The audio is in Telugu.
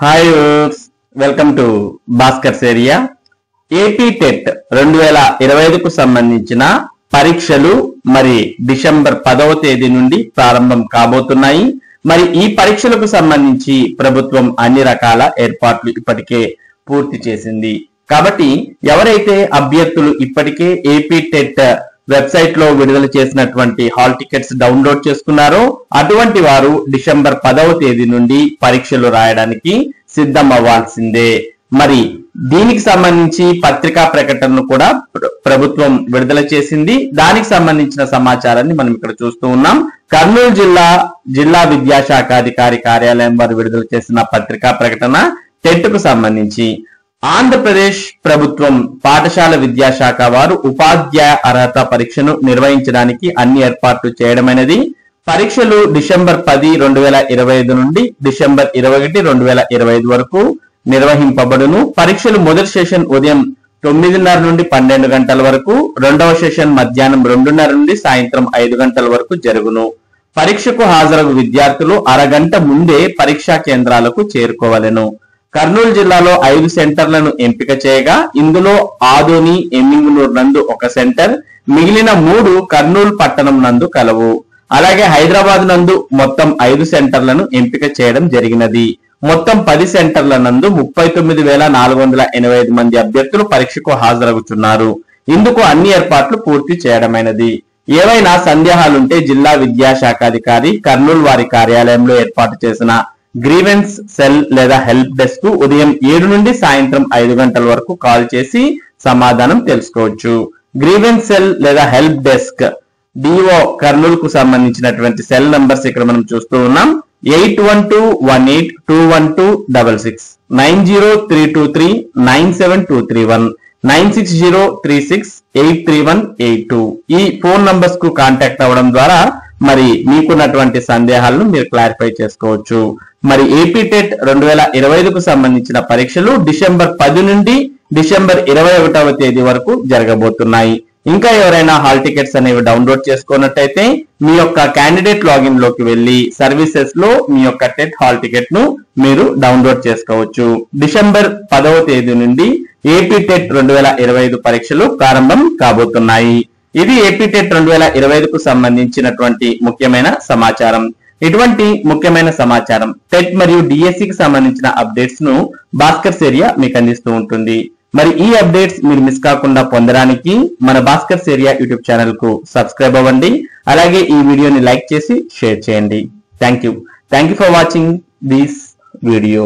Hi viewers, welcome to Bhaskar's area. AP TET 2025కు సంబంధించిన పరీక్షలు మరి డిసెంబర్ 10వ తేదీ నుండి ప్రారంభం కాబోతున్నాయి. మరి ఈ పరీక్షలకు సంబంధించి ప్రభుత్వం అన్ని రకాల ఏర్పాట్లు ఇప్పటికే పూర్తి చేసింది. కాబట్టి ఎవరైతే అభ్యర్థులు ఇప్పటికే ఏపీ టెట్ వెబ్సైట్ లో విడుదల చేసినటువంటి హాల్ టికెట్స్ డౌన్లోడ్ చేసుకున్నారో అటువంటి వారు డిసెంబర్ 10వ తేదీ నుండి పరీక్షలు రాయడానికి సిద్ధం అవ్వాల్సిందే. మరి దీనికి సంబంధించి పత్రికా ప్రకటనను కూడా ప్రభుత్వం విడుదల చేసింది. దానికి సంబంధించిన సమాచారాన్ని మనం ఇక్కడ చూస్తూ ఉన్నాం. కర్నూలు జిల్లా విద్యాశాఖ అధికారి కార్యాలయం వారు విడుదల చేసిన పత్రికా ప్రకటన టెట్ కు సంబంధించి ఆంధ్రప్రదేశ్ ప్రభుత్వం పాఠశాల విద్యాశాఖ వారు ఉపాధ్యాయ అర్హత పరీక్షను నిర్వహించడానికి అన్ని ఏర్పాట్లు చేయడమైనది. పరీక్షలు డిసెంబర్ 10, 2025 నుండి డిసెంబర్ 21, 2025 వరకు నిర్వహింపబడును. పరీక్షలు మొదటి సెషన్ ఉదయం 9:30 నుండి 12 గంటల వరకు, రెండవ సెషన్ మధ్యాహ్నం 2:30 నుండి సాయంత్రం 5 గంటల వరకు జరుగును. పరీక్షకు హాజరగు విద్యార్థులు అరగంట ముందే పరీక్షా కేంద్రాలకు చేరుకోవలెను. కర్నూలు జిల్లాలో 5 సెంటర్లను ఎంపిక చేయగా ఇందులో ఆదోని, ఎమ్మింగునూరు నందు ఒక సెంటర్, మిగిలిన 3 కర్నూలు పట్టణం నందు కలవు. అలాగే హైదరాబాద్ నందు మొత్తం 5 సెంటర్లను ఎంపిక చేయడం జరిగినది. మొత్తం 10 సెంటర్ల నందు 39,485 మంది అభ్యర్థులు పరీక్షకు హాజరగుతున్నారు. ఇందుకు అన్ని ఏర్పాట్లు పూర్తి చేయడమైనది. ఏవైనా సందేహాలుంటే జిల్లా విద్యాశాఖాధికారి కర్నూలు వారి కార్యాలయంలో ఏర్పాటు చేసిన గ్రీవెన్స్ సెల్ లేదా హెల్ప్ డెస్క్ కు ఉదయం 7 నుండి సాయంత్రం 5 గంటల వరకు కాల్ చేసి సమాధానం తెలుసుకోవచ్చు. గ్రీవెన్స్ సెల్ లేదా హెల్ప్ డెస్క్ డిఓ కర్నూలు కు సంబంధించినటువంటి సెల్ నంబర్స్ ఇక్కడ మనం చూస్తూ ఉన్నాం. 8121821266, 9032397231, 9603683182 ఈ ఫోన్ నంబర్స్ కు కాంటాక్ట్ అవ్వడం ద్వారా మరి మీకున్నటువంటి సందేహాలను మీరు క్లారిఫై చేసుకోవచ్చు. మరి ఏపీ టెట్ 2025కు సంబంధించిన పరీక్షలు డిసెంబర్ 10 నుండి డిసెంబర్ 21వ తేదీ వరకు జరగబోతున్నాయి. ఇంకా ఎవరైనా హాల్ టికెట్స్ అనేవి డౌన్లోడ్ చేసుకున్నట్టయితే మీ యొక్క క్యాండిడేట్ లాగిన్ లోకి వెళ్లి సర్వీసెస్ లో మీ యొక్క టెట్ హాల్ టికెట్ ను మీరు డౌన్లోడ్ చేసుకోవచ్చు. డిసెంబర్ 10వ తేదీ నుండి ఏపీ టెట్ 2025 పరీక్షలు ప్రారంభం కాబోతున్నాయి. ఇది ఏపీ టెట్ 2025కు సంబంధించినటువంటి ముఖ్యమైన సమాచారం. ఇటువంటి ముఖ్యమైన సమాచారం టెట్ మరియు డిఎస్సికి సంబంధించిన అప్డేట్స్ ను భాస్కర్స్ ఏరియా మీకు అందిస్తూ ఉంటుంది. మరి ఈ అప్డేట్స్ మీరు మిస్ కాకుండా పొందడానికి మన భాస్కర్స్ ఏరియా యూట్యూబ్ ఛానల్ కు సబ్స్క్రైబ్ అవ్వండి. అలాగే ఈ వీడియోని లైక్ చేసి షేర్ చేయండి. Thank you for watching this video.